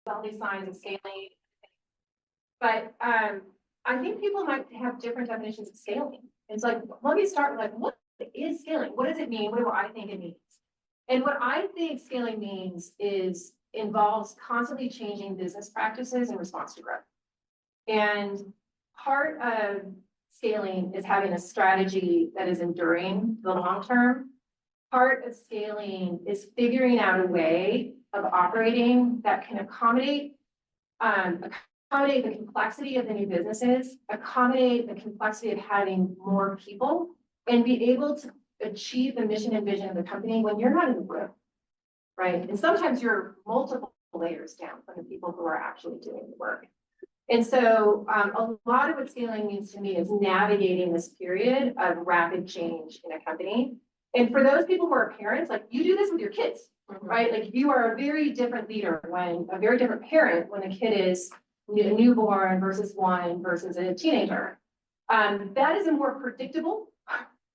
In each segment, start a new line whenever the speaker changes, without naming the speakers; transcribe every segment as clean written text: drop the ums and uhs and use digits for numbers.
all these signs of scaling. But I think people might have different definitions of scaling. It's like, let me start with like, what is scaling? What does it mean? What do I think it means? And what I think scaling means is involves constantly changing business practices in response to growth. And part of scaling is having a strategy that is enduring the long term. Part of scaling is figuring out a way of operating that can accommodate the complexity of the new businesses, accommodate the complexity of having more people, and be able to achieve the mission and vision of the company when you're not in the room, right? And sometimes you're multiple layers down from the people who are actually doing the work. And so a lot of what scaling means to me is navigating this period of rapid change in a company. And for those people who are parents, like you do this with your kids, right? Like you are a very different leader a very different parent when the kid is a newborn versus one versus a teenager. That is a more predictable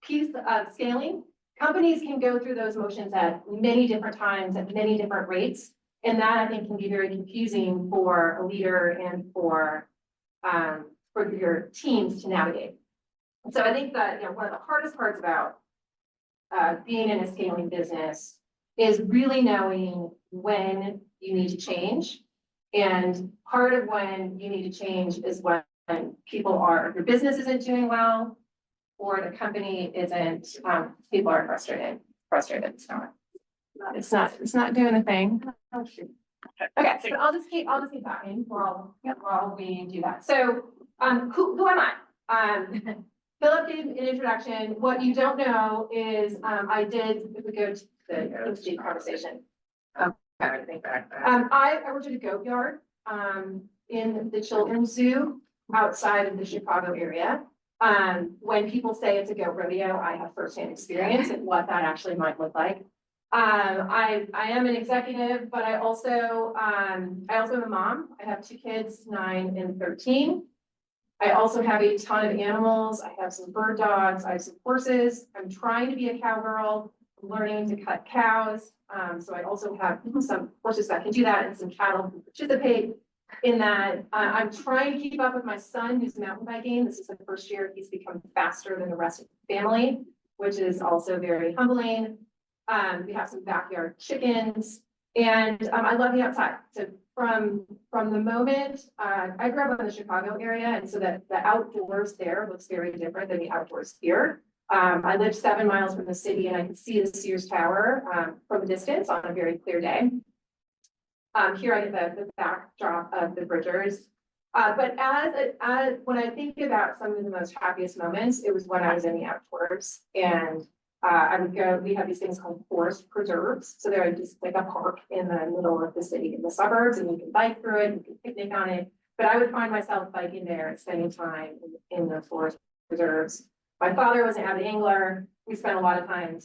piece of scaling. Companies can go through those motions at many different times, at many different rates. And that I think can be very confusing for a leader and for your teams to navigate. So I think that one of the hardest parts about being in a scaling business is really knowing when you need to change. And part of when you need to change is when your business isn't doing well, or the company isn't, people are frustrated. It's not doing the thing. Okay, so I'll just keep talking while we do that. So, who am I? Philip gave an introduction. What you don't know is, if we go to the deep conversation. I worked at a goat yard, in the children's zoo outside of the Chicago area. When people say it's a goat rodeo, I have firsthand experience of what that actually might look like. I am an executive, but I also am a mom. I have 2 kids, 9 and 13. I also have a ton of animals. I have some bird dogs. I have some horses. I'm trying to be a cowgirl, learning to cut cows. So I also have some horses that can do that and some cattle who participate in that. I'm trying to keep up with my son who's mountain biking. This is the first year he's become faster than the rest of the family, which is also very humbling. We have some backyard chickens, and I love the outside. So from the moment I grew up in the Chicago area, and so that the outdoors there looks very different than the outdoors here. I lived 7 miles from the city, and I could see the Sears Tower from a distance on a very clear day. Here I get the backdrop of the Bridgers. But when I think about some of the most happiest moments, it was when I was in the outdoors, and I would go. We have these things called forest preserves. So they're just like a park in the middle of the city, in the suburbs, and you can bike through it, you can picnic on it. But I would find myself biking there and spending time in the forest preserves. My father was an avid angler. We spent a lot of time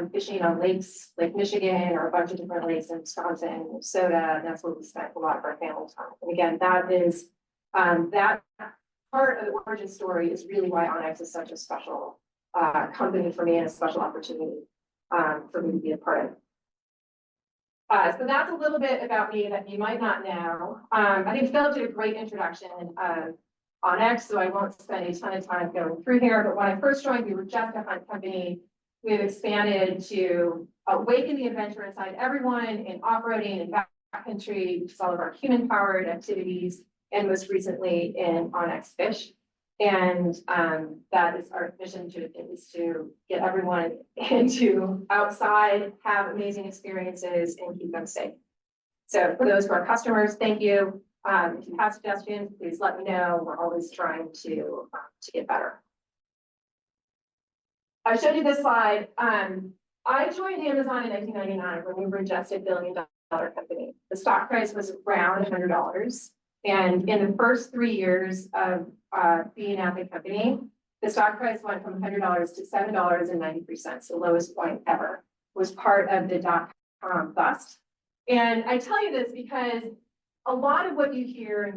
fishing on lakes, Lake Michigan, or a bunch of different lakes in Wisconsin, Minnesota. And that's where we spent a lot of our family time. And again, that is that part of the origin story is really why Onyx is such a special company for me and a special opportunity for me to be a part of. So that's a little bit about me that you might not know. I think Philip did a great introduction on X, so I won't spend a ton of time going through here. But when I first joined, we were just a hunt company. We've expanded to awaken the adventure inside everyone in off-roading and backcountry, which is all of our human-powered activities, and most recently in Onyx Fish. And that is our mission is to get everyone into outside, have amazing experiences, and keep them safe. So for those who are customers, thank you. If you have suggestions, please let me know. We're always trying to get better. I showed you this slide. I joined Amazon in 1999 when we were just a $1 billion company. The stock price was around $100. And in the first 3 years of being at the company, the stock price went from $100 to $7.93, the lowest point ever. Was part of the .com bust. And I tell you this because a lot of what you hear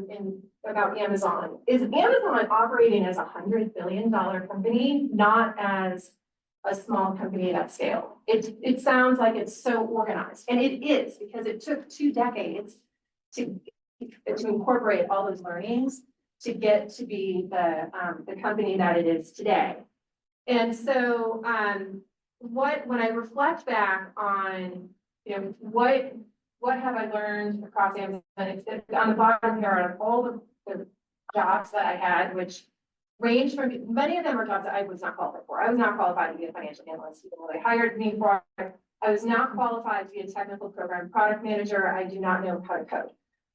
about Amazon is Amazon operating as a $100 billion company, not as a small company at scale. It sounds like it's so organized, and it is, because it took 2 decades to incorporate all those learnings to get to be the company that it is today. And so, when I reflect back on, what have I learned across Amazon? On the bottom here are all the jobs that I had, which range from, many of them are jobs that I was not qualified for. I was not qualified to be a financial analyst, even though they hired me for it. I was not qualified to be a technical program product manager. I do not know how to code.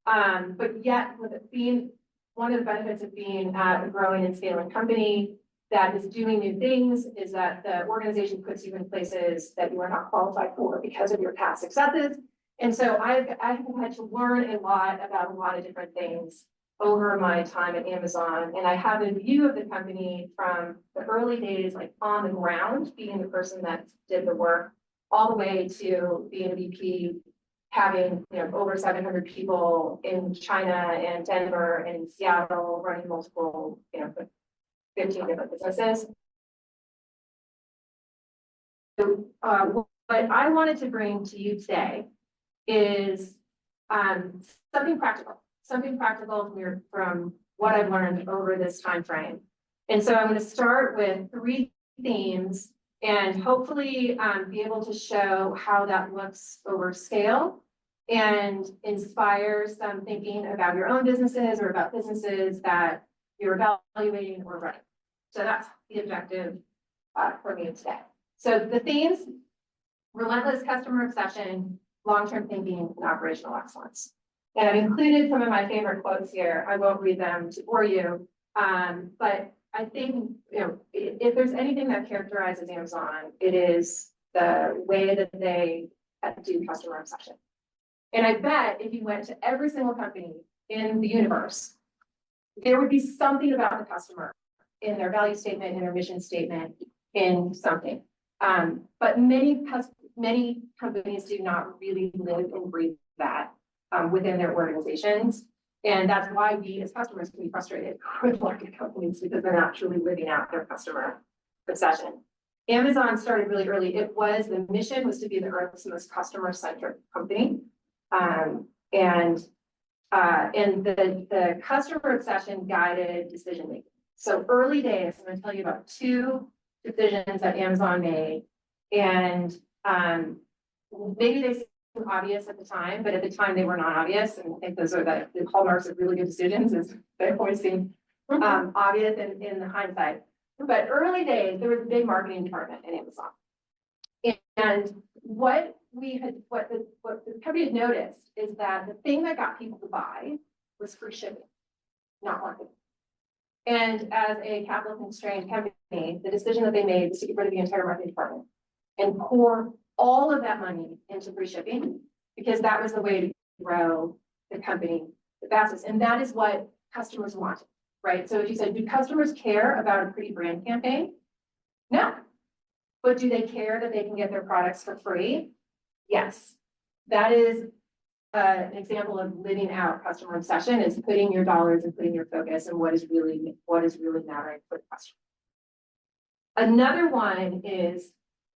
But yet, with it being one of the benefits of being a growing and scaling company that is doing new things is that the organization puts you in places that you are not qualified for because of your past successes. And so I've had to learn a lot about a lot of different things over my time at Amazon. And I have a view of the company from the early days, like on the ground, being the person that did the work, all the way to being a VP, having over 700 people in China and Denver and Seattle, running multiple 15 different businesses. So what I wanted to bring to you today is something practical from what I've learned over this time frame. And so I'm going to start with 3 themes and hopefully be able to show how that looks over scale and inspire some thinking about your own businesses or about businesses that you're evaluating or running. So that's the objective for me today. So the themes: relentless customer obsession, long-term thinking, and operational excellence. And I've included some of my favorite quotes here. I won't read them to bore you, but I think if there's anything that characterizes Amazon, it is the way that they do customer obsession. And I bet if you went to every single company in the universe, there would be something about the customer in their value statement, in their mission statement, in something. But many companies do not really live and breathe that within their organizations. And that's why we as customers can be frustrated with market companies because they're not truly living out their customer obsession. Amazon started really early. The mission was to be the Earth's most customer-centric company. And the customer obsession guided decision making. So early days, I'm going to tell you about 2 decisions that Amazon made, and maybe they seem obvious at the time, but at the time they were not obvious. And I think those are the hallmarks of really good decisions, is they always seem obvious in the hindsight. But early days, there was a big marketing department at Amazon, and what the company had noticed is that the thing that got people to buy was free shipping, not marketing. And as a capital constrained company, the decision that they made was to get rid of the entire marketing department and pour all of that money into free shipping, because that was the way to grow the company the fastest. And that is what customers wanted, right? So if you said, do customers care about a pretty brand campaign? No. But do they care that they can get their products for free? Yes. That is an example of living out customer obsession, is putting your dollars and putting your focus on what is really mattering for the customer. Another one is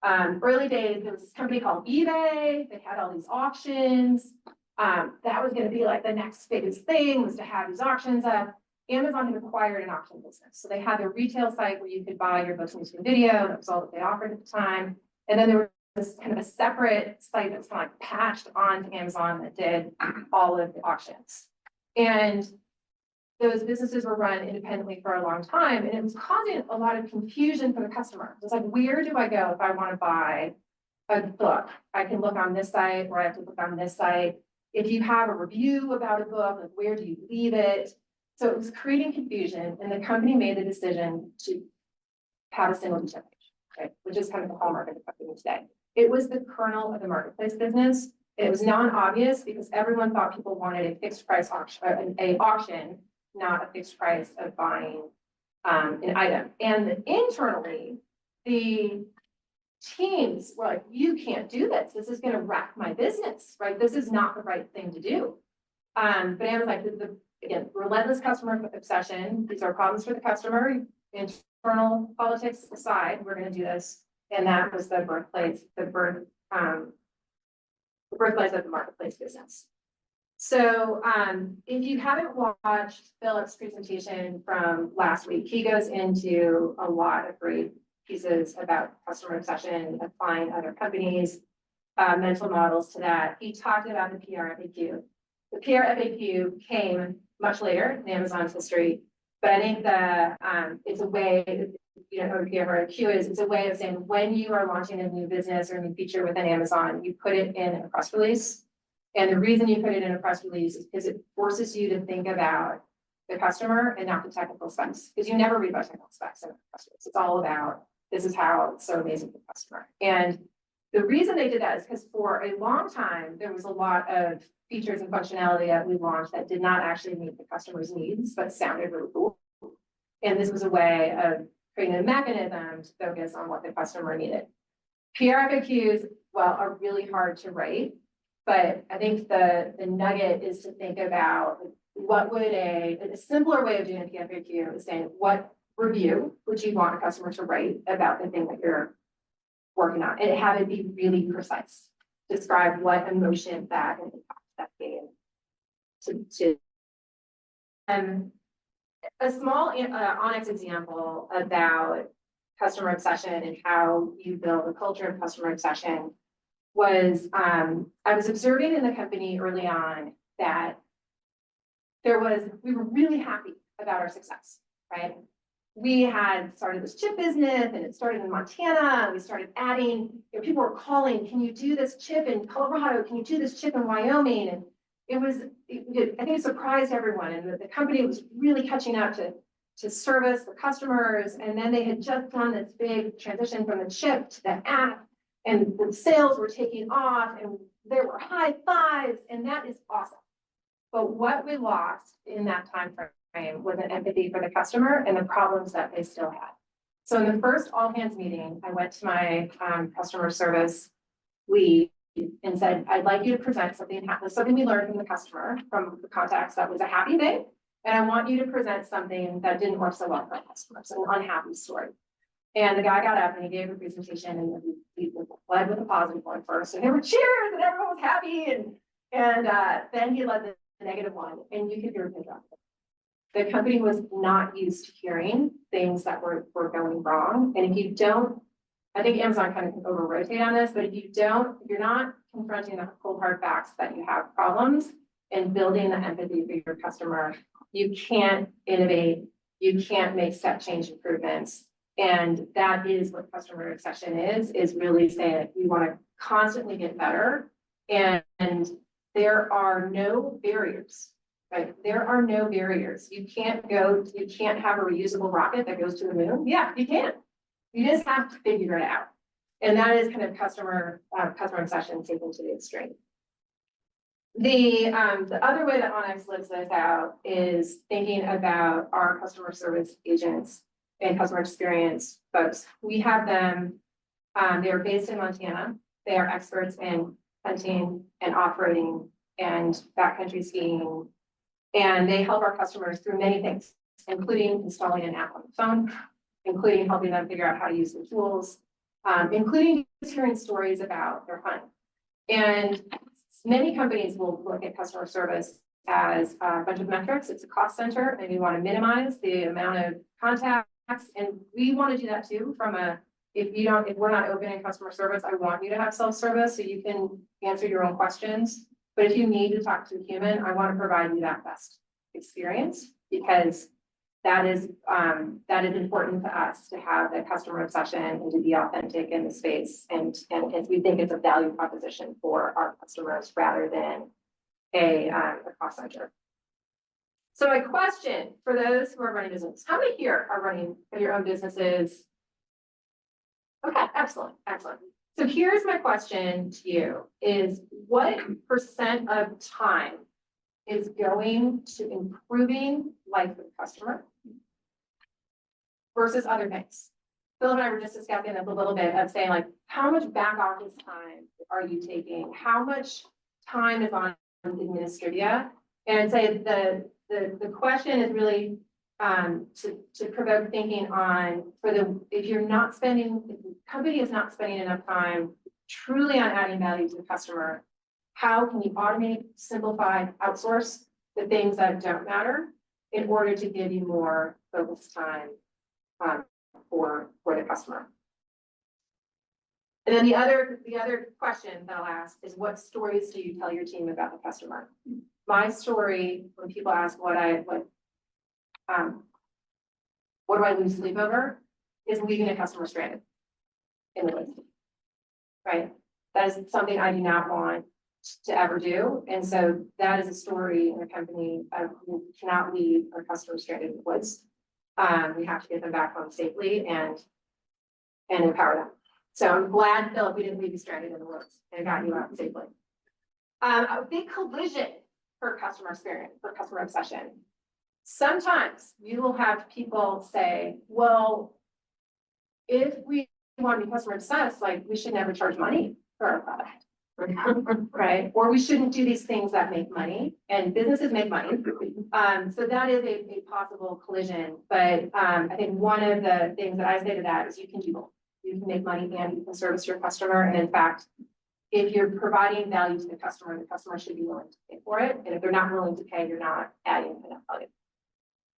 early days, there was this company called eBay. They had all these auctions. That was going to be like the next biggest thing, was to have these auctions up. Amazon had acquired an auction business. So they had their retail site where you could buy your books, music, and video. That was all that they offered at the time. And then there was this kind of a separate site that was kind of like patched onto Amazon that did all of the auctions. And those businesses were run independently for a long time, and it was causing a lot of confusion for the customer. It was like, where do I go if I want to buy a book? I can look on this site, or I have to look on this site. If you have a review about a book, like, where do you leave it? So it was creating confusion, and the company made the decision to have a single detail page, right? Which is kind of the hallmark of the company today. It was the kernel of the marketplace business. It was non-obvious because everyone thought people wanted a fixed price auction, not a fixed price of buying an item. And internally, the teams were like, you can't do this. This is going to wreck my business, right? This is not the right thing to do. But Amazon's like, again, relentless customer obsession. These are problems for the customer. Internal politics aside, we're going to do this. And that was the birthplace of the marketplace business. So if you haven't watched Philip's presentation from last week, he goes into a lot of great pieces about customer obsession, applying other companies, mental models to that. He talked about the PR FAQ. The PR FAQ came much later in Amazon's history, but I think it's a way, you know, what PR FAQ is, it's a way of saying when you are launching a new business or a new feature within Amazon, you put it in a press release. And the reason you put it in a press release is because it forces you to think about the customer and not the technical specs, because you never read about technical specs in a press release. It's all about, this is how it's so amazing for the customer. And the reason they did that is because for a long time, there was a lot of features and functionality that we launched that did not actually meet the customer's needs, but sounded really cool. And this was a way of creating a mechanism to focus on what the customer needed. PR FAQs, well, are really hard to write. But I think the nugget is to think about what would a simpler way of doing a PFAQ is saying, what review would you want a customer to write about the thing that you're working on? And have it be really precise. Describe what emotion that and impact that gave a small Onyx example about customer obsession and how you build a culture of customer obsession was I was observing in the company early on that we were really happy about our success, right? We had started this chip business and it started in Montana. And we started adding, you know, people were calling, can you do this chip in Colorado? Can you do this chip in Wyoming? And I think it surprised everyone. And the company was really catching up to service the customers. And then they had just done this big transition from the chip to the app. And the sales were taking off and there were high fives, and that is awesome. But what we lost in that time frame was an empathy for the customer and the problems that they still had. So in the first all hands meeting, I went to my customer service lead and said, I'd like you to present something we learned from the customer, from the contacts that was a happy thing. And I want you to present something that didn't work so well for the customer, so an unhappy story. And the guy got up and he gave a presentation and he led with a positive one first. And there were cheers and everyone was happy. And then he led the negative one and you could hear him drop. The company was not used to hearing things that were going wrong. And if you don't, I think Amazon kind of can over rotate on this, but if you're not confronting the cold hard facts that you have problems and building the empathy for your customer, you can't innovate, you can't make step change improvements. And that is what customer obsession is really saying we want to constantly get better. And there are no barriers, right? There are no barriers. You can't have a reusable rocket that goes to the moon. Yeah, you can. You just have to figure it out. And that is kind of customer obsession taken to the extreme. The other way that Onyx lives this out is thinking about our customer service agents and customer experience folks. We have them, they are based in Montana. They are experts in hunting and off-roading and backcountry skiing. And they help our customers through many things, including installing an app on the phone, including helping them figure out how to use the tools, including hearing stories about their hunt. And many companies will look at customer service as a bunch of metrics. It's a cost center, and we want to minimize the amount of contacts. And we want to do that too. If we're not open in customer service, I want you to have self-service so you can answer your own questions. But if you need to talk to a human, I want to provide you that best experience, because that is important to us to have the customer obsession and to be authentic in the space. And we think it's a value proposition for our customers rather than a cost center. So my question for those who are running businesses, how many here are running your own businesses? Okay, excellent, excellent. So here's my question to you is what % of time is going to improving life for the customer versus other things? Phil and I were just discussing this a little bit of saying, like, how much back office time are you taking? How much time is on administrivia? And I'd say the question is really to provoke thinking on if the company is not spending enough time truly on adding value to the customer, how can you automate, simplify, outsource the things that don't matter in order to give you more focused time for the customer. And then the other question that I'll ask is, what stories do you tell your team about the customer? My story, when people ask what do I lose sleep over, is leaving a customer stranded in the list. Right? That is something I do not want to ever do. And so that is a story in a company who cannot leave our customers stranded in the woods. We have to get them back home safely and empower them. So I'm glad, Philip, we didn't leave you stranded in the woods and got you out safely. A big collision for customer experience, for customer obsession. Sometimes you will have people say, well, if we want to be customer obsessed, like we should never charge money for our product. Right? Or we shouldn't do these things that make money, and businesses make money. So that is a possible collision. But I think one of the things that I say to that is you can do both. You can make money and you can service your customer. And in fact, if you're providing value to the customer should be willing to pay for it. And if they're not willing to pay, you're not adding enough value.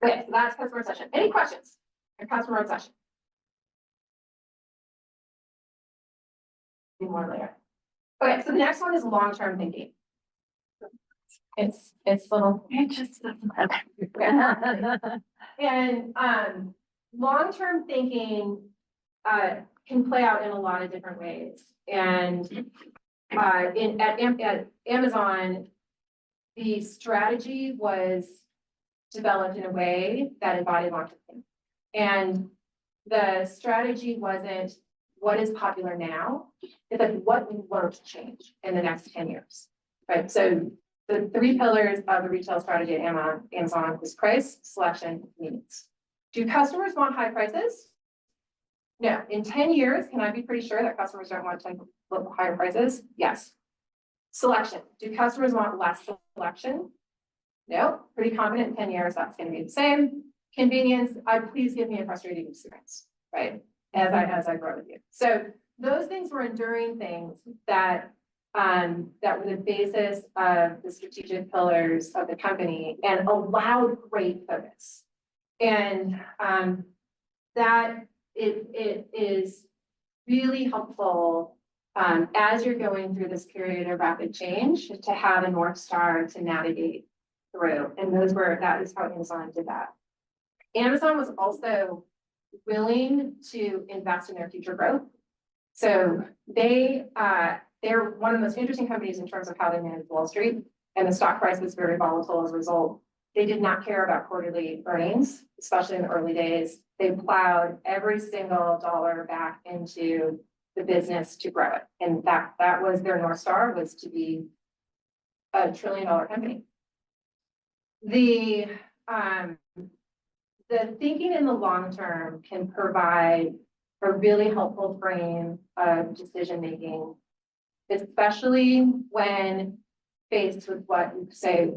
Okay, so that's customer obsession. Any questions on customer obsession? More later. Okay, so the next one is long-term thinking.
It's little, it just doesn't matter.
And long-term thinking can play out in a lot of different ways. And at Amazon, the strategy was developed in a way that embodied long-term thinking. And the strategy wasn't what is popular now, it's like what we want to change in the next 10 years, right? So the 3 pillars of the retail strategy at Amazon is price, selection, convenience. Do customers want high prices? No. In 10 years, can I be pretty sure that customers don't want higher prices? Yes. Selection. Do customers want less selection? No. Pretty confident in 10 years that's going to be the same. Convenience. Please give me a frustrating experience, right? As I grow with you. So those things were enduring things that were the basis of the strategic pillars of the company and allowed great focus. And that it is really helpful as you're going through this period of rapid change to have a North Star to navigate through. And that is how Amazon did that. Amazon was also willing to invest in their future growth. So they're one of the most interesting companies in terms of how they manage Wall Street, and the stock price was very volatile as a result. They did not care about quarterly earnings, especially in the early days. They plowed every single dollar back into the business to grow it. And that was their North Star, was to be a $1 trillion company. The thinking in the long term can provide a really helpful frame of decision making, especially when faced with what you say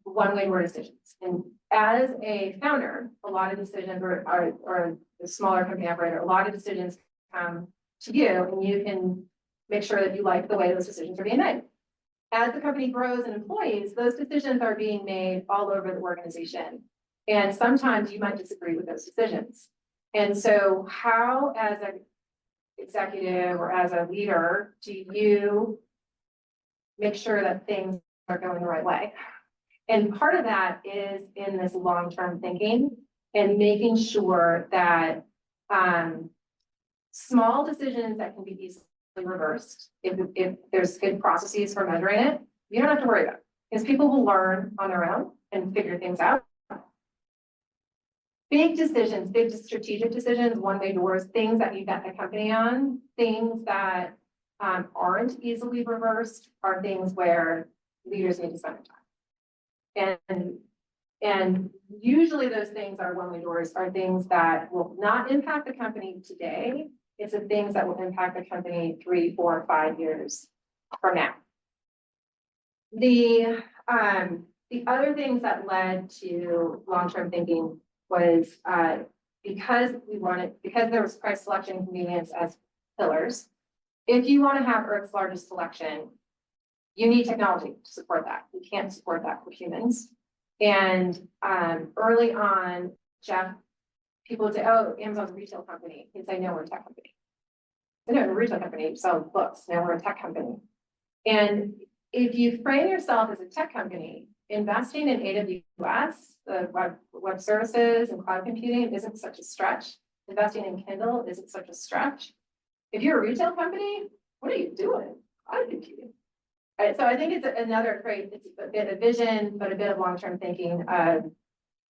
one-way door decisions. And as a founder, a lot of decisions, or a smaller company operator, a lot of decisions come to you, and you can make sure that you like the way those decisions are being made. As the company grows and employees, those decisions are being made all over the organization. And sometimes you might disagree with those decisions. And so how, as an executive or as a leader, do you make sure that things are going the right way? And part of that is in this long-term thinking and making sure that small decisions that can be easily reversed, if there's good processes for measuring it, you don't have to worry about it, because people will learn on their own and figure things out. Big decisions, big strategic decisions, one-way doors, things that you bet the company on, things that aren't easily reversed are things where leaders need to spend their time. And usually those things are one-way doors, are things that will not impact the company today. It's the things that will impact the company 3, 4, 5 years from now. The other things that led to long-term thinking was because there was price, selection, and convenience as pillars. If you want to have Earth's largest selection, You need technology to support that. You can't support that with humans. And early on, Jeff, people would say, oh, Amazon's a retail company. He'd say, no, we're a tech company. No, we're a retail company, we sell books. Now we're a tech company. And if you frame yourself as a tech company, investing in AWS, the web services and cloud computing isn't such a stretch. Investing in Kindle isn't such a stretch. If you're a retail company, what are you doing? Cloud computing. Right, so I think it's another great, it's a bit of vision, but a bit of long-term thinking of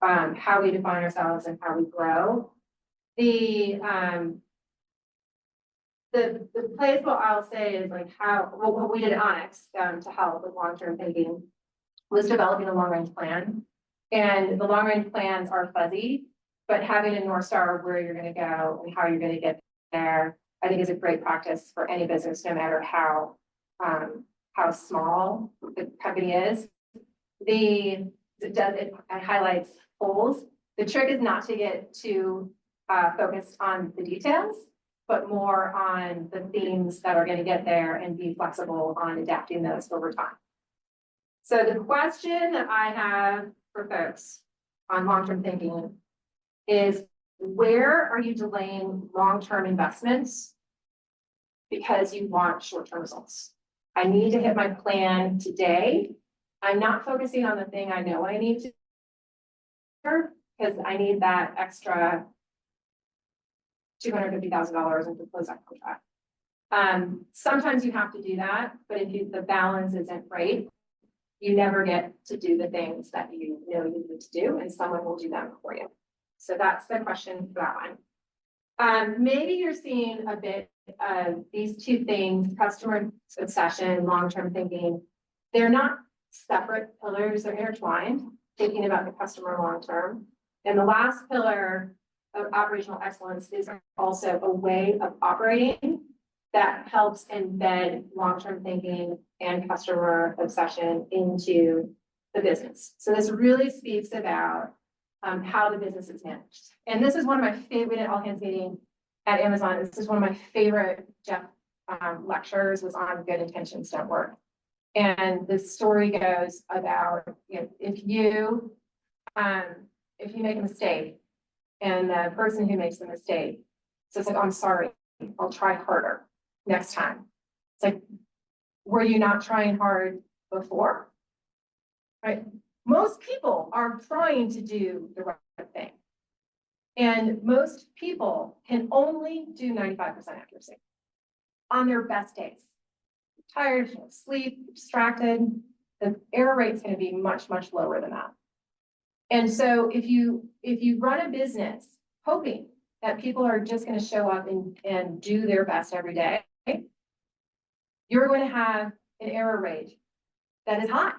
how we define ourselves and how we grow. The place what I'll say is like how what we did at Onyx to help with long-term thinking was developing a long-range plan. And the long-range plans are fuzzy, but having a North Star of where you're going to go and how you're going to get there, I think is a great practice for any business, no matter how small the company is. It highlights holes. The trick is not to get too focused on the details, but more on the themes that are going to get there and be flexible on adapting those over time. So the question that I have for folks on long-term thinking is, where are you delaying long-term investments because you want short-term results? I need to hit my plan today. I'm not focusing on the thing I know I need to do because I need that extra $250,000 to close that contract. Sometimes you have to do that, but if the balance isn't right, you never get to do the things that you know you need to do, and someone will do them for you. So that's the question for that one. Maybe you're seeing a bit of these two things, customer obsession, long-term thinking. They're not separate pillars, they're intertwined, thinking about the customer long-term. And the last pillar of operational excellence is also a way of operating that helps embed long-term thinking and customer obsession into the business. So this really speaks about how the business is managed. And this is one of my favorite at all hands meeting at Amazon. This is one of my favorite Jeff lectures was on good intentions don't work. And the story goes about, you know, if you make a mistake and the person who makes the mistake says like, I'm sorry, I'll try harder next time. It's like, were you not trying hard before? Right? Most people are trying to do the right thing. And most people can only do 95% accuracy on their best days. Tired, sleep, distracted, the error rate is going to be much, much lower than that. And so if you run a business hoping that people are just going to show up and do their best every day, you're going to have an error rate that is high.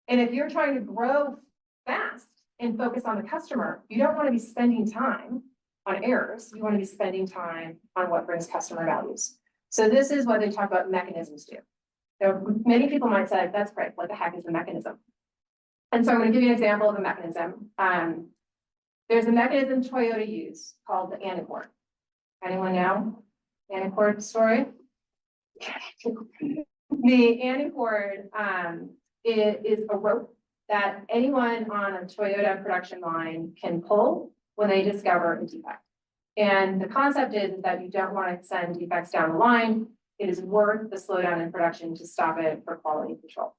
And if you're trying to grow fast and focus on the customer, you don't want to be spending time on errors. You want to be spending time on what brings customer values. So this is what they talk about mechanisms do. So many people might say, that's great, what the heck is the mechanism? And so I'm going to give you an example of a mechanism. There's a mechanism Toyota used called the Anicord. Anyone know Anicord story? The Anicord is a rope that anyone on a Toyota production line can pull when they discover a defect. And the concept is that you don't want to send defects down the line. It is worth the slowdown in production to stop it for quality control.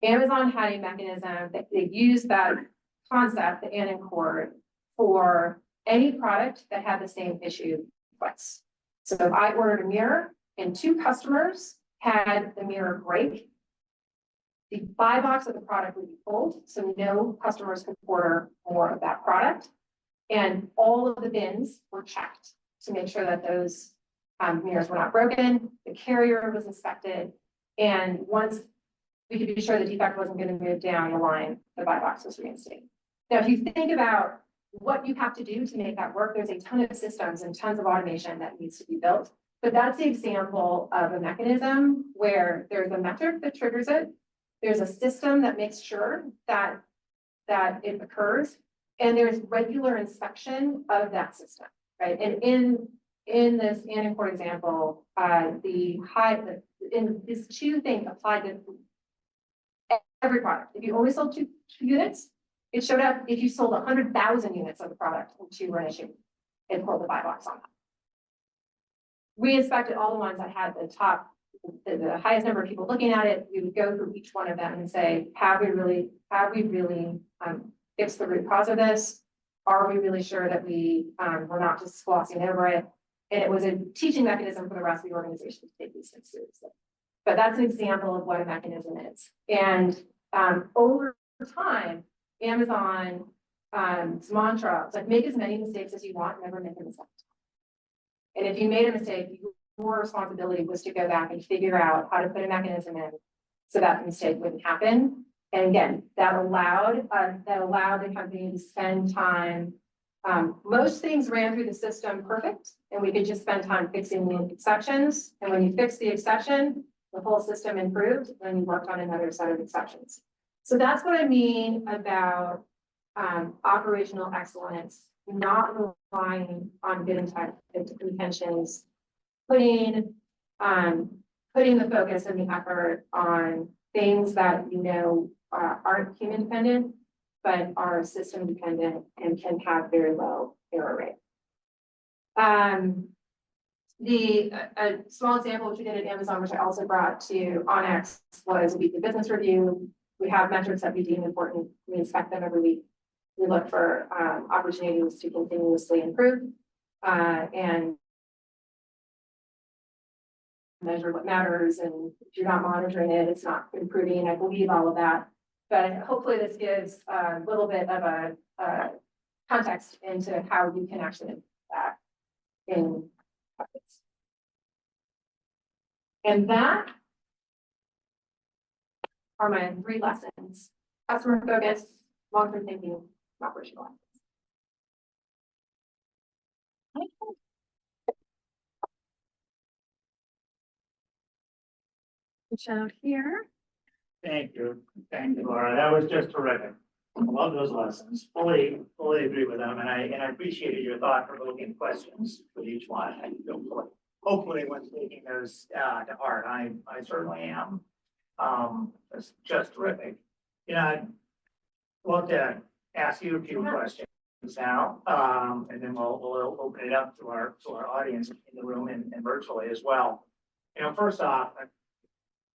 Amazon had a mechanism that they used that concept, the Anicord, for any product that had the same issue twice. So if I ordered a mirror and 2 customers had the mirror break, the buy box of the product would be pulled, so no customers could order more of that product. And all of the bins were checked to make sure that those mirrors were not broken. The carrier was inspected. And once we could be sure the defect wasn't going to move down the line, the buy box was reinstated. Now, if you think about what you have to do to make that work, there's a ton of systems and tons of automation that needs to be built. But that's the example of a mechanism where there's a metric that triggers it. There's a system that makes sure that it occurs. And there's regular inspection of that system, right? And in in this Anacort example, in these two things applied to every product. If you only sold two units, it showed up if you sold 100,000 units of the product and two were an issue. It pulled the buy box on that. We inspected all the ones that had the highest number of people looking at it. We would go through each one of them and say, have we really fixed the root cause of this? Are we really sure that we're not just glossing over it? And it was a teaching mechanism for the rest of the organization to take these things seriously. But that's an example of what a mechanism is. And over time, Amazon's mantra is like, make as many mistakes as you want, never make a mistake. And if you made a mistake, your responsibility was to go back and figure out how to put a mechanism in so that the mistake wouldn't happen. And again, that allowed the company to spend time. Most things ran through the system perfect, and we could just spend time fixing the exceptions. And when you fix the exception, the whole system improved, and you worked on another set of exceptions. So that's what I mean about operational excellence, not relying on good intentions, putting the focus and the effort on things that aren't human dependent, but are system dependent and can have very low error rate. A small example which we did at Amazon, which I also brought to Onyx, was a weekly business review. We have metrics that we deem important. We inspect them every week. We look for opportunities to continuously improve and measure what matters. And if you're not monitoring it, it's not improving. I believe all of that. But hopefully this gives a little bit of a context into how you can actually do that in practice. And that are my 3 lessons: customer focus, long-term thinking, operational excellence.
Out here.
Thank you, Laura. That was just terrific. I love those lessons. Fully agree with them, and I appreciated your thought-provoking questions with each one. And hopefully, when taking those to heart, I certainly am. It's just terrific. I'd love to ask you a few questions now, and then we'll open it up to our audience in the room and virtually as well. First off, I've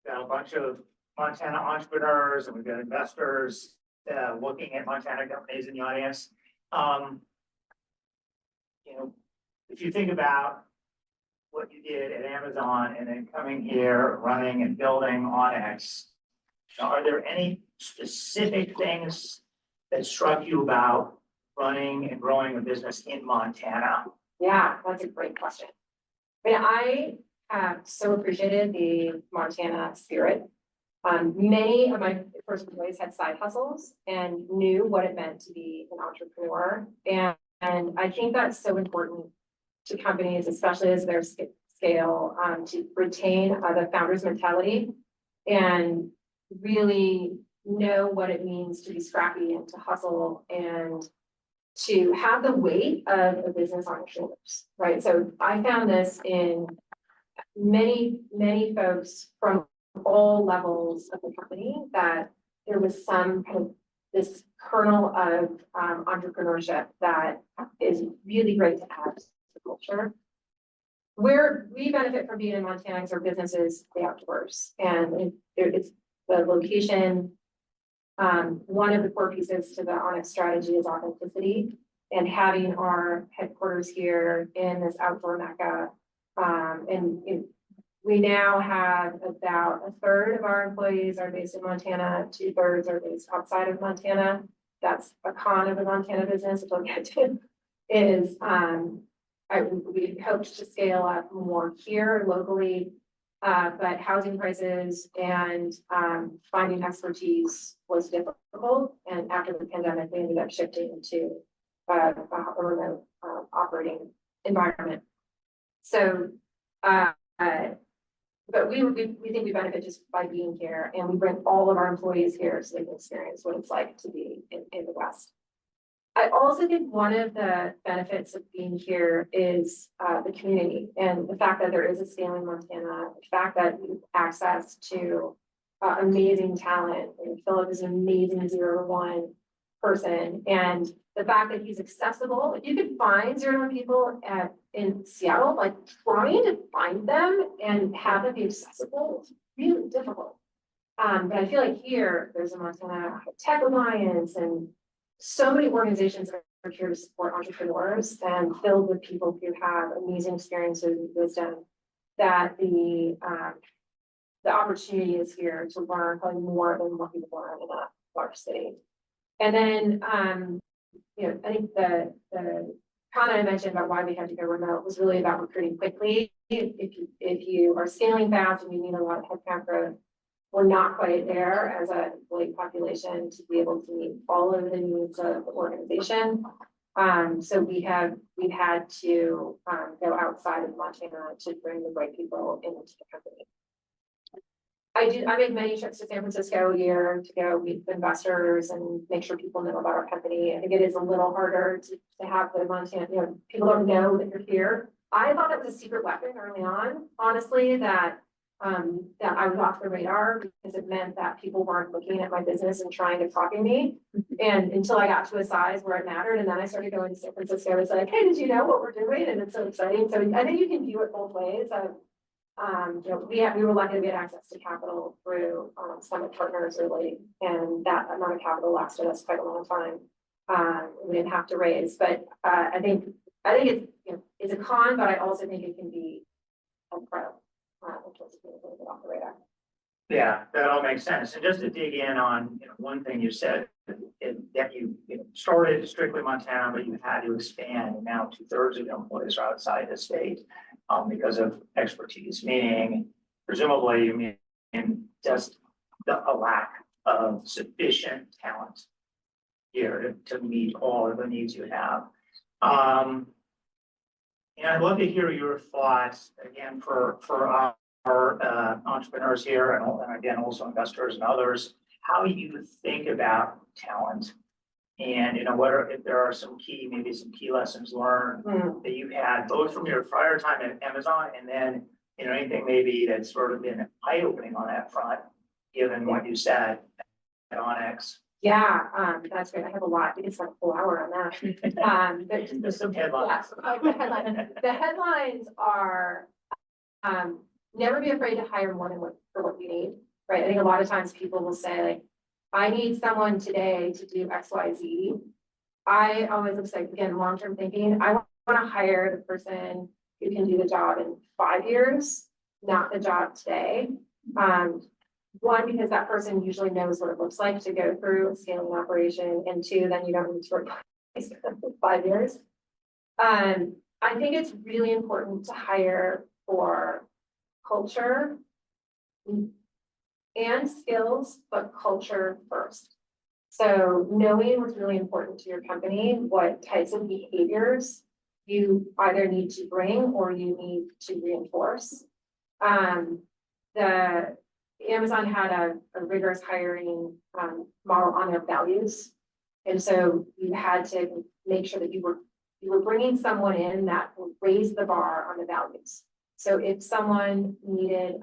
got a bunch of Montana entrepreneurs, and we've got investors looking at Montana companies in the audience. If you think about what you did at Amazon and then coming here, running and building Onyx, are there any specific things that struck you about running and growing a business in Montana?
Yeah, that's a great question. I have so appreciated the Montana spirit. Many of my first employees had side hustles and knew what it meant to be an entrepreneur. And I think that's so important to companies, especially as their scale, to retain the founder's mentality and really know what it means to be scrappy and to hustle and to have the weight of a business on your shoulders, right? So I found this in many folks from all levels of the company, that there was some kind of this kernel of entrepreneurship that is really great to add to the culture. We benefit from being in Montana because our business is the outdoors, and it's the location. One of the core pieces to the Onyx strategy is authenticity, and having our headquarters here in this outdoor mecca. We now have about 1/3 of our employees are based in Montana, 2/3 are based outside of Montana. That's a con of the Montana business, which I'll get to, is we hoped to scale up more here locally, but housing prices and finding expertise was difficult. And after the pandemic, we ended up shifting to a remote operating environment. So, but we think we benefit just by being here, and we bring all of our employees here so they can experience what it's like to be in the West. I also think one of the benefits of being here is the community and the fact that there is a scaling Montana, the fact that you have access to amazing talent. And Philip is an amazing 0 to 1 person, and the fact that he's accessible. If you could find 0 to 1 people in Seattle, like trying to find them and have them be accessible is really difficult. But I feel like here there's a Montana Tech Alliance and so many organizations are here to support entrepreneurs and filled with people who have amazing experiences and wisdom, that the opportunity is here to learn probably more than what people learn in a large city. And then, I think the comment I mentioned about why we had to go remote was really about recruiting quickly. If you are scaling fast and you need a lot of headcount growth, we're not quite there as a employee population to be able to meet all of the needs of the organization. So we've had to go outside of Montana to bring the right people into the company. I make many trips to San Francisco a year to go meet with investors and make sure people know about our company. I think it is a little harder to have the Montana, people don't know that you're here. I thought it was a secret weapon early on, honestly, that I was off the radar because it meant that people weren't looking at my business and trying to copy me. And until I got to a size where it mattered, and then I started going to San Francisco, it's like, hey, did you know what we're doing? And it's so exciting. So I think you can view it both ways. We were lucky to get access to capital through Summit Partners early, and that amount of capital lasted us quite a long time. We didn't have to raise, but I think it's a con, but I also think it can be a pro. Which was a little bit off the radar.
Yeah, that all makes sense. And just to dig in on, one thing you said, that you started strictly Montana, but you had to expand, and now 2/3 of your employees are outside the state because of expertise, meaning presumably you mean just a lack of sufficient talent here to meet all of the needs you have. And I'd love to hear your thoughts again for our entrepreneurs here, and again also investors and others, how you think about talent, and if there are some key lessons learned that you've had both from your prior time at Amazon, and then anything maybe that's sort of been eye-opening on that front, given what you said at Onyx.
Yeah, that's great. I have a lot. We could spend a full hour on that. But
Just some headlines.
Yeah, the headlines are never be afraid to hire more than for what you need. Right. I think a lot of times people will say, like, I need someone today to do XYZ. I always look like, again, long-term thinking. I want to hire the person who can do the job in 5 years, not the job today. One, because that person usually knows what it looks like to go through a scaling operation, and 2, then you don't need to replace them for 5 years. I think it's really important to hire for culture and skills, but culture first. So knowing what's really important to your company, what types of behaviors you either need to bring or you need to reinforce. Amazon had a rigorous hiring model on their values. And so you had to make sure that you were bringing someone in that would raise the bar on the values. So if someone needed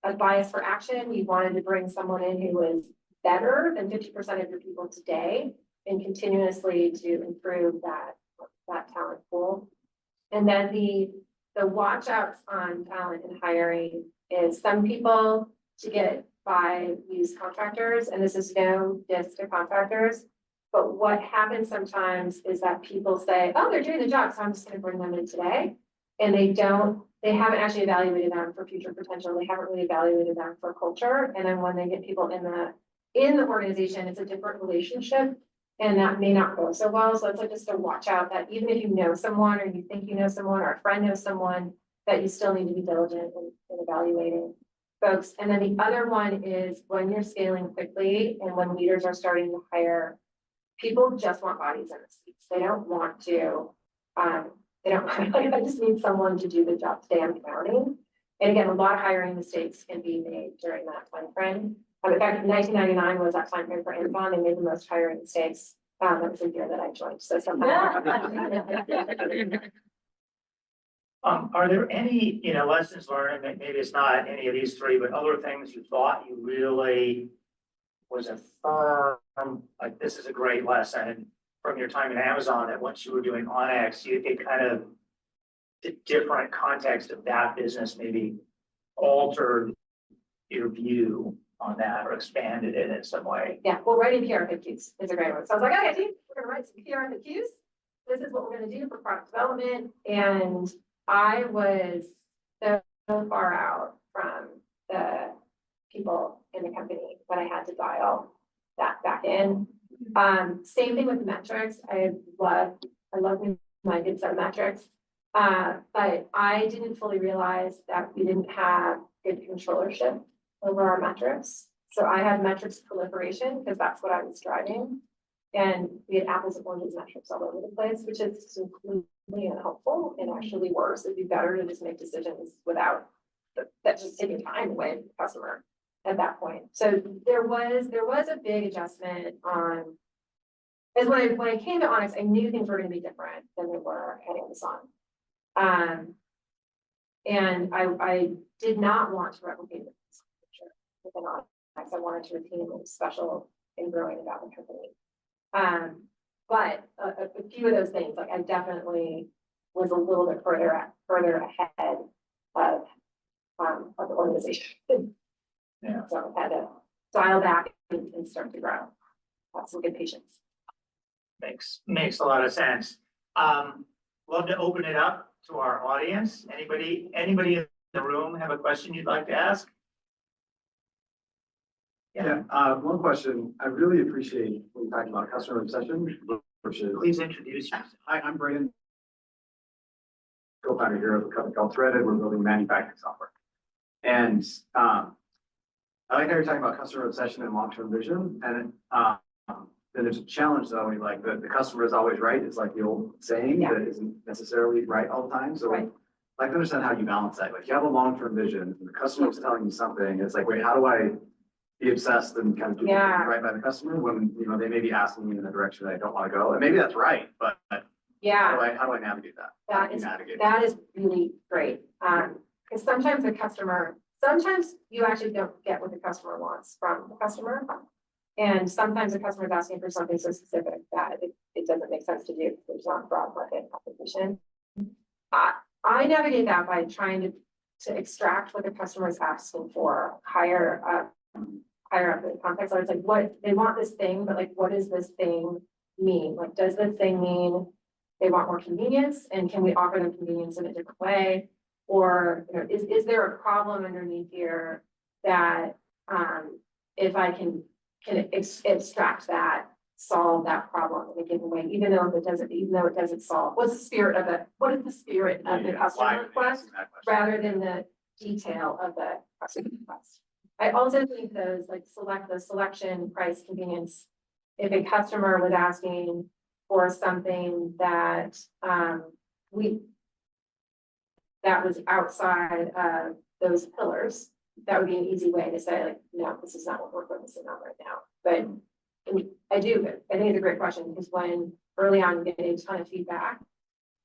a bias for action, you wanted to bring someone in who was better than 50% of your people today, and continuously to improve that talent pool. And then the watch outs on talent and hiring is some people to get by use contractors, and this is no diss to contractors, but what happens sometimes is that people say, oh, they're doing the job, so I'm just going to bring them in today, and they haven't actually evaluated them for future potential. They haven't really evaluated them for culture, and then when they get people in the organization, it's a different relationship, and that may not go so well. So it's like just to watch out that even if you know someone, or you think you know someone, or a friend knows someone, that you still need to be diligent in evaluating folks. And then the other one is when you're scaling quickly and when leaders are starting to hire, people just want bodies in the seats. They don't want to, they don't like, I just need someone to do the job today, I'm counting. And again, a lot of hiring mistakes can be made during that time frame. In fact, 1999 was that time frame for Amazon. They made the most hiring mistakes It was a year that I joined, so sometime.
Are there any, lessons learned, maybe it's not any of these three, but other things you thought you really was a firm, like this is a great lesson from your time in Amazon, that once you were doing Onyx, it kind of the different context of that business maybe altered your view on that or expanded it in some way?
Yeah, well, writing PRFQs is a great one. So I was like, okay, we're gonna write some PRFQs. This is what we're gonna do for product development. And I was so far out from the people in the company that I had to dial that back in. Same thing with metrics. I love when I did some metrics. But I didn't fully realize that we didn't have good controllership over our metrics. So I had metrics proliferation because that's what I was driving. And we had apples and oranges metrics all over the place, which is completely unhelpful and actually worse. It'd be better to just make decisions without that just taking time away from the customer at that point. So there was a big adjustment on, as when I came to Onyx, I knew things were going to be different than they were at Amazon. And I did not want to replicate this picture within Onyx. I wanted to retain what was special and growing about the company. But a few of those things, like I definitely was a little bit further ahead of the organization.
Yeah.
So I had to dial back and start to grow. Have some good patience.
Makes a lot of sense. Love to open it up to our audience. Anybody in the room have a question you'd like to ask?
Yeah, one question. I really appreciate when you talk about customer obsession, which is,
Please introduce yourself.
hi, I'm Brandon, co-founder here of a company called Threaded. We're building manufacturing software. And I like how you're talking about customer obsession and long-term vision. And then there's a challenge though, when like the customer is always right. It's like the old saying
Yeah.
that isn't necessarily right all the time. So
Right.
I'd like to understand how you balance that. Like you have a long-term vision and the customer is telling you something. And it's like, wait, how do I be obsessed and kind of do
Yeah.
right by the customer when, they may be asking me in a direction that I don't want to go? And maybe that's right, but
Yeah.
how do I navigate that? How do you navigate that?
That is really great. Because sometimes sometimes you actually don't get what the customer wants from the customer. And sometimes the customer is asking for something so specific that it doesn't make sense to do because there's not broad market competition. I navigate that by trying to extract what the customer is asking for higher up in the context. So it's like what they want this thing, but like what does this thing mean? Like, does this thing mean they want more convenience, and can we offer them convenience in a different way? Or is there a problem underneath here that if I can extract that, solve that problem in a given way, even though it doesn't solve, what is the spirit of the customer request rather than the detail of the customer request? I also think those like the selection, price, convenience. If a customer was asking for something that that was outside of those pillars, that would be an easy way to say like, no, this is not what we're focusing on right now. But I think it's a great question because when early on you get a ton of feedback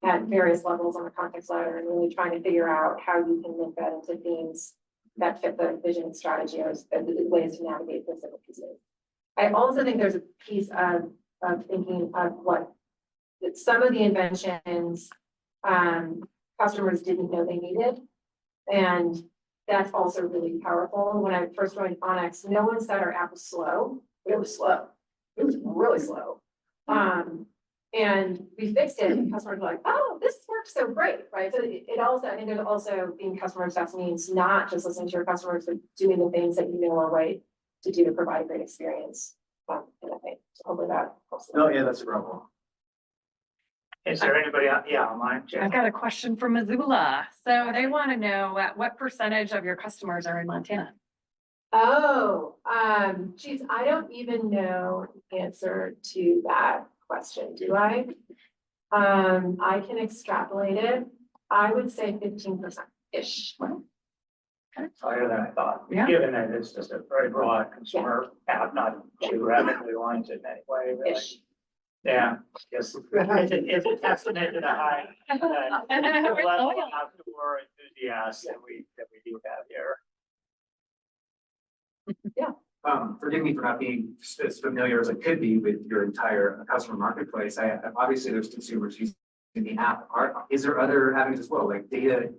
at various levels on the context ladder and really trying to figure out how you can make that into themes that fit the vision and strategy or ways to navigate those different pieces. I also think there's a piece of thinking of what some of the inventions customers didn't know they needed. And that's also really powerful. When I first joined Onyx, no one said our app was slow. It was slow. It was really slow. And we fixed it and customers were like, oh, this works so great, right? So it also, I think there's also being customer obsessed means not just listening to your customers, but doing the things that you know are right to do to provide a great experience. And I think hopefully that helps.
No, yeah, that's super helpful.
Is there anybody online? Jen?
I've got a question from Missoula. So they want to know what percentage of your customers are in Montana?
Oh, geez, I don't even know the answer to that question, do I? I can extrapolate it. I would say 15%-ish.
Higher than I thought,
Yeah.
given that it's just a very broad consumer app, not geographically oriented in any way, really.
Ish.
Yeah, yes, it's a testament to the high, level of outdoor enthusiasts that we do have here.
Forgive me for not being as familiar as I could be with your entire customer marketplace. Obviously there's consumers using the app. Is there other avenues as well, like data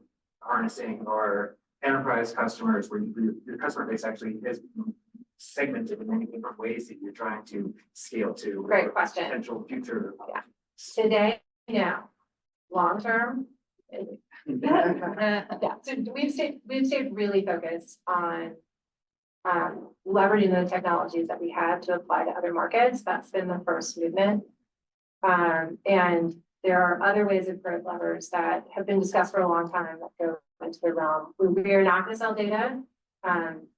harnessing or enterprise customers where your customer base actually is segmented in many different ways that you're trying to scale to?
Great question.
Potential future.
Yeah. Today, no. Long term. Yeah, so we've stayed really focused on leveraging the technologies that we have to apply to other markets. That's been the first movement. And there are other ways of growth levers that have been discussed for a long time that go into the realm. We are not going to sell data.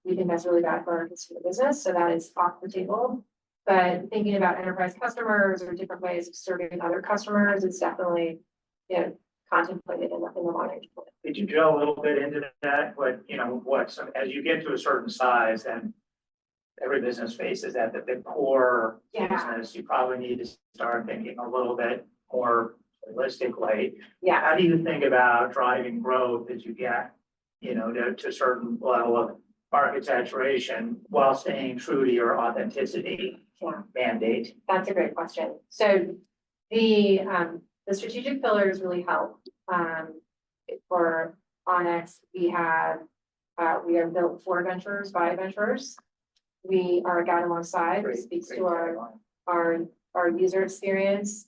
We think that's really bad for our consumer business, so that is off the table. But thinking about enterprise customers or different ways of serving other customers is definitely, contemplated in the long-range plan.
Did you drill a little bit into that? So as you get to a certain size, and every business faces that, the core business, you probably need to start thinking a little bit more holistically.
Yeah,
How do you think about driving growth as you get, to a certain level of market saturation while staying true to your authenticity mandate?
that's a great question. So the strategic pillars really help. For Onyx, we have built for adventurers by adventurers. We are a guide alongside, which speaks to our user experience.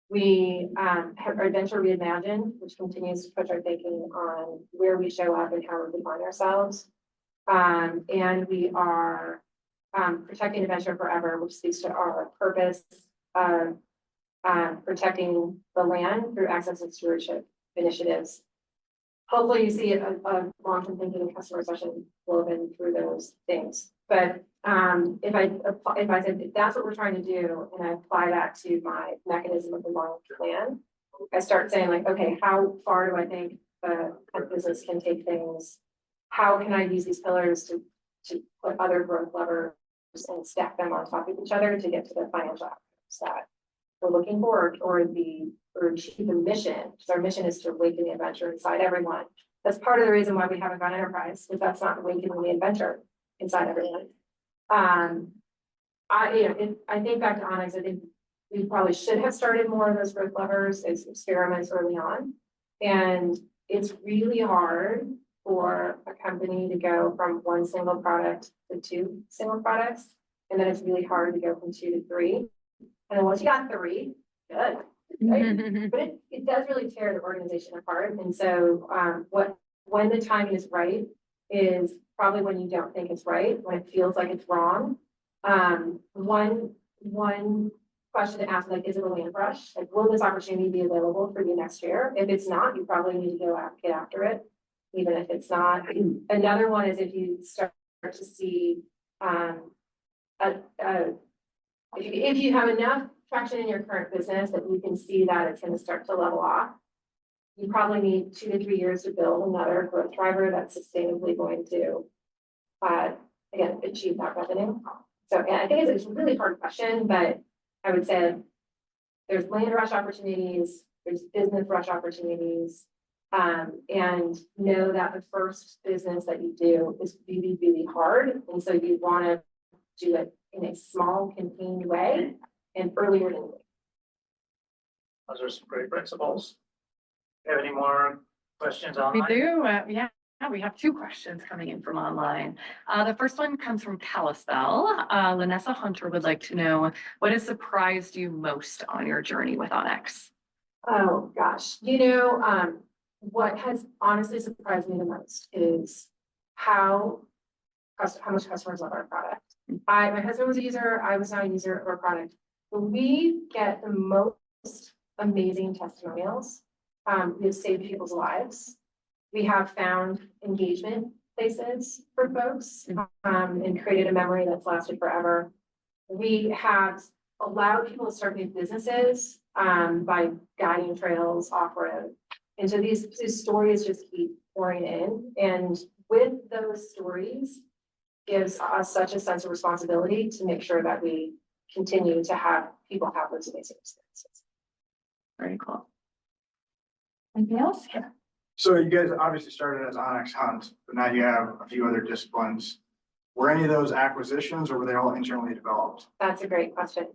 We have our Adventure Reimagined, which continues to push our thinking on where we show up and how we define ourselves. And we are protecting adventure forever, which speaks to our purpose of protecting the land through access and stewardship initiatives. Hopefully you see a long-term thinking and customer session woven through those things. But if I said if that's what we're trying to do, and I apply that to my mechanism of the long-term plan, I start saying like, okay, how far do I think a business can take things? How can I use these pillars to put other growth levers and stack them on top of each other to get to the financial outcomes that we're looking for, or achieve the mission, because our mission is to awaken the adventure inside everyone. That's part of the reason why we haven't gone enterprise, because that's not awakening the adventure inside everyone. I think back to Onyx, I think we probably should have started more of those growth levers as experiments early on. And it's really hard for a company to go from one single product to two single products. And then it's really hard to go from 2 to 3. And then once you got 3, good. Right? But it does really tear the organization apart. And so when the timing is right is probably when you don't think it's right, when it feels like it's wrong. One question to ask, like, is it a land rush? Like, will this opportunity be available for you next year? If it's not, you probably need to get after it, even if it's not. Another one is if you start to see if you have enough traction in your current business that you can see that it's going to start to level off, you probably need 2 to 3 years to build another growth driver that's sustainably going to, again, achieve that revenue. So I think it's a really hard question, but I would say there's land rush opportunities, there's business rush opportunities, and know that the first business that you do is really, really hard. And so you want to do it in a small, contained way and earlier than later.
Those are some great principles. Do you have any more questions online?
We do, yeah. We have 2 questions coming in from online. The first one comes from Kalispell. Lanessa Hunter would like to know, what has surprised you most on your journey with Onyx? Oh, gosh.
What has honestly surprised me the most is how much customers love our product. My husband was a user, I was not a user of our product. We get the most amazing testimonials. We've saved people's lives. We have found engagement places for folks and created a memory that's lasted forever. We have allowed people to start new businesses by guiding trails off-road. And so these stories just keep pouring in. And with those stories gives us such a sense of responsibility to make sure that we continue to have people have those amazing experiences.
Very cool. Anything else? Yeah.
So you guys obviously started as Onyx Hunt, but now you have a few other disciplines. Were any of those acquisitions or were they all internally developed?
That's a great question.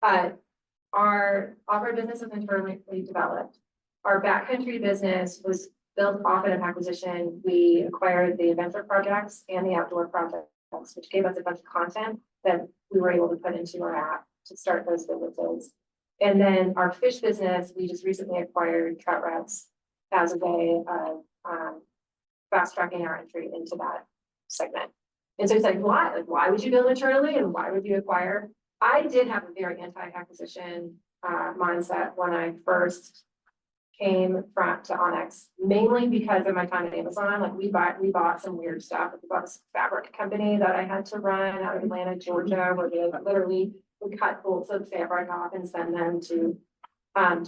Our off-road business was internally developed. Our backcountry business was built off of an acquisition. We acquired the adventure projects and the outdoor projects, which gave us a bunch of content that we were able to put into our app to start those businesses. And then our fish business, we just recently acquired Trout Routes as a way of fast tracking our entry into that segment. And so it's like, why? Like, why would you build internally and why would you acquire? I did have a very anti-acquisition mindset when I first came to Onyx, mainly because of my time at Amazon. Like we bought some weird stuff. We bought this fabric company that I had to run out of Atlanta, Georgia, where they literally would cut bolts of fabric off and send them to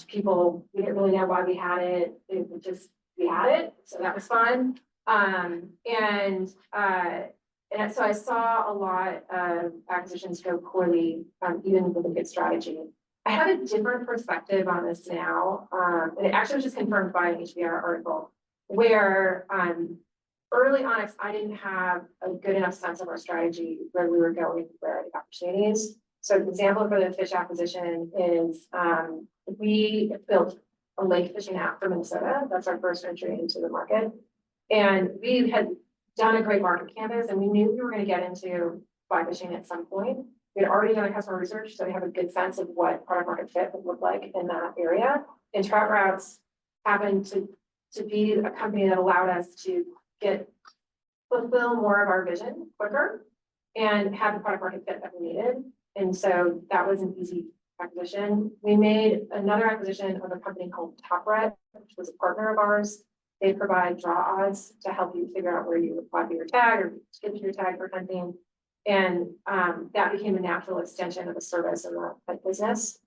people. We didn't really know why we had it. We had it, so that was fun. And so I saw a lot of acquisitions go poorly, even with a good strategy. I have a different perspective on this now, and it actually was just confirmed by an HBR article where early Onyx, I didn't have a good enough sense of our strategy, where we were going, where the opportunities. So an example for the fish acquisition is we built a lake fishing app for Minnesota. That's our first entry into the market. And we had done a great market canvas and we knew we were going to get into fly fishing at some point. We had already done a customer research, so we have a good sense of what product market fit would look like in that area. And Trout Routes happened to be a company that allowed us to fulfill more of our vision quicker and have the product market fit that we needed. And so that was an easy acquisition. We made another acquisition of a company called TopRed, which was a partner of ours. They provide draw odds to help you figure out where you apply for your tag or skip your tag for hunting. And that became a natural extension of the service in that business.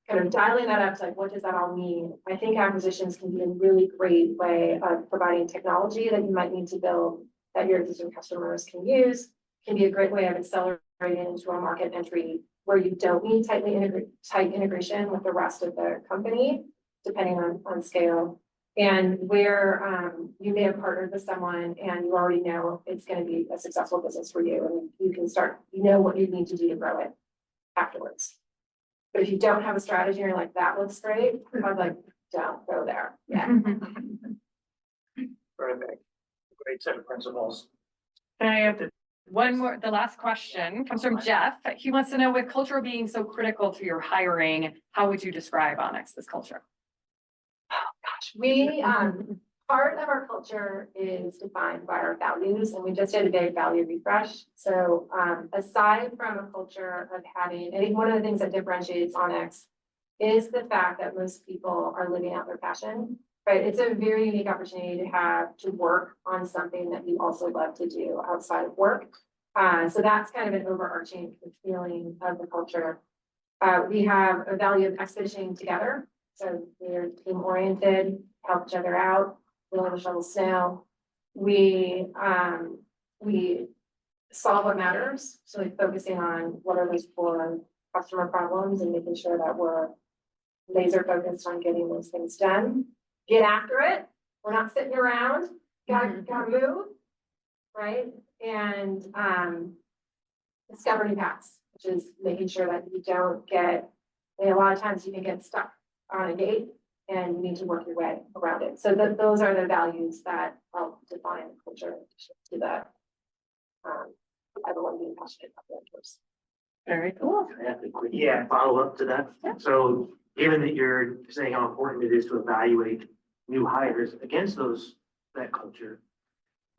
Kind of dialing that up to like, what does that all mean? I think acquisitions can be a really great way of providing technology that you might need to build that your existing customers can use. Can be a great way of accelerating into a market entry where you don't need tight integration with the rest of the company, depending on scale. And where you may have partnered with someone and you already know it's going to be a successful business for you, and you can start, you know what you need to do to grow it afterwards. But if you don't have a strategy and you're like, that looks great, I'm like, don't go there. Yeah.
Perfect. Great set of principles.
Can I have one more? The last question comes from Jeff. He wants to know, with culture being so critical to your hiring, how would you describe Onyx's culture?
We, part of our culture is defined by our values, and we just did a big value refresh. So, aside from a culture of having, I think one of the things that differentiates Onyx is the fact that most people are living out their passion, right? It's a very unique opportunity to work on something that you also love to do outside of work. So that's kind of an overarching feeling of the culture. We have a value of expeditioning together. So we're team oriented, help each other out, willing to shovel snow. We solve what matters. So like focusing on what are those core customer problems and making sure that we're laser focused on getting those things done. Get after it. We're not sitting around. Gotta move, right? And discover new paths, which is making sure that you don't get. A lot of times you can get stuck on a date and you need to work your way around it. So those are the values that help define culture to that. Everyone being passionate about the course.
Very cool.
Yeah, follow up to that.
Yeah.
So given that you're saying how important it is to evaluate new hires against that culture.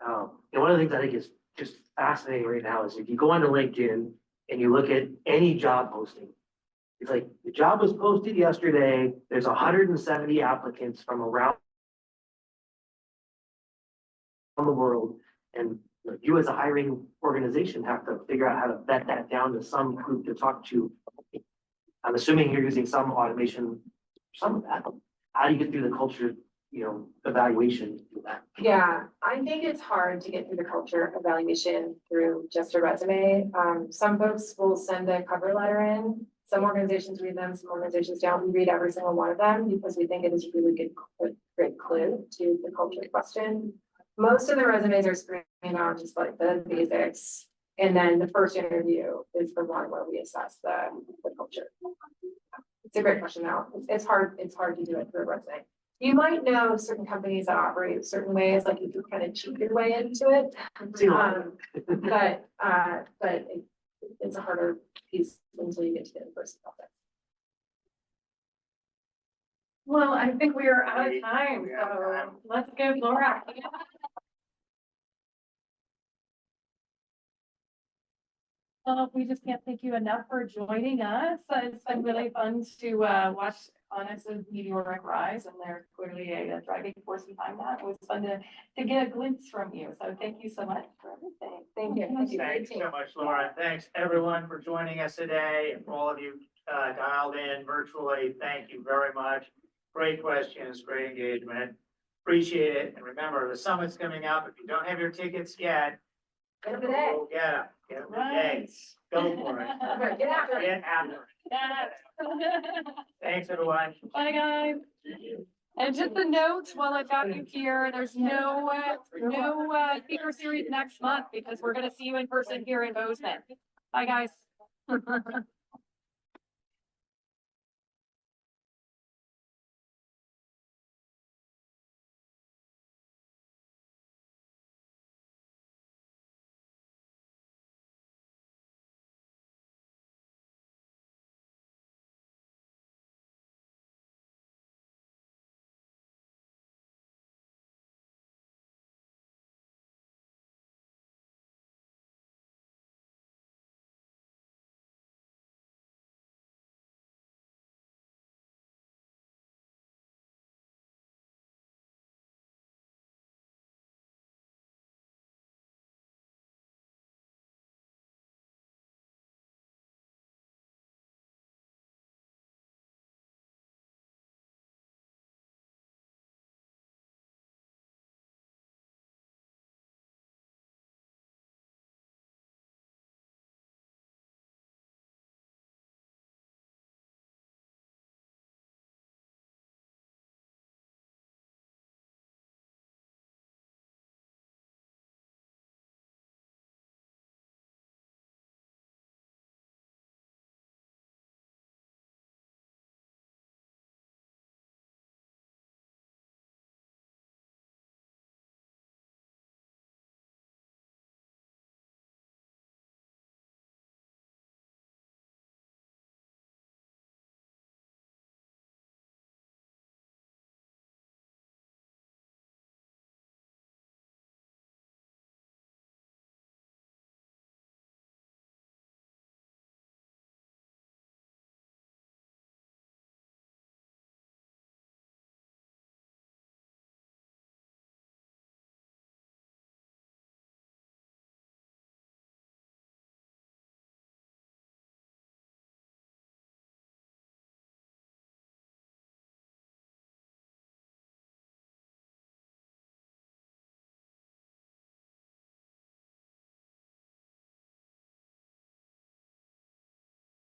And one of the things I think is just fascinating right now is if you go onto LinkedIn and you look at any job posting, it's like the job was posted yesterday. There's 170 applicants from around the world. And you as a hiring organization have to figure out how to vet that down to some group to talk to. I'm assuming you're using some automation, some of that. How do you get through the culture, evaluation do that?
Yeah, I think it's hard to get through the culture evaluation through just a resume. Some folks will send a cover letter in. Some organizations read them, some organizations don't. We read every single one of them because we think it is a really great clue to the culture question. Most of the resumes are screening out just like the basics. And then the first interview is the one where we assess the culture. It's a great question though. It's hard to do it through a resume. You might know certain companies that operate certain ways, like you can kind of cheat your way into it.
See a lot of
But it's a harder piece until you get to the in-person process.
Well, I think we are out of
We-
time,
we are out of
so
time.
let's go, Laura. Well, we just can't thank you enough for joining us. It's been really fun to watch Onyx's meteoric rise, and they're clearly a driving force behind that. It was fun to get a glimpse from you. So thank you so much for everything.
Thank you.
Thanks so much, Laura. Thanks everyone for joining us today, and for all of you dialed in virtually. Thank you very much. Great questions, great engagement. Appreciate it. And remember, the summit's coming up. If you don't have your tickets yet,
Get them today.
go get them. Get them
Right.
today. Go for it.
Get after it.
Get after it.
Yes.
Thanks, everyone.
Bye, guys. And just a note, while I've got you here, there's no speaker series next month because we're gonna see you in person here in Bozeman. Bye, guys.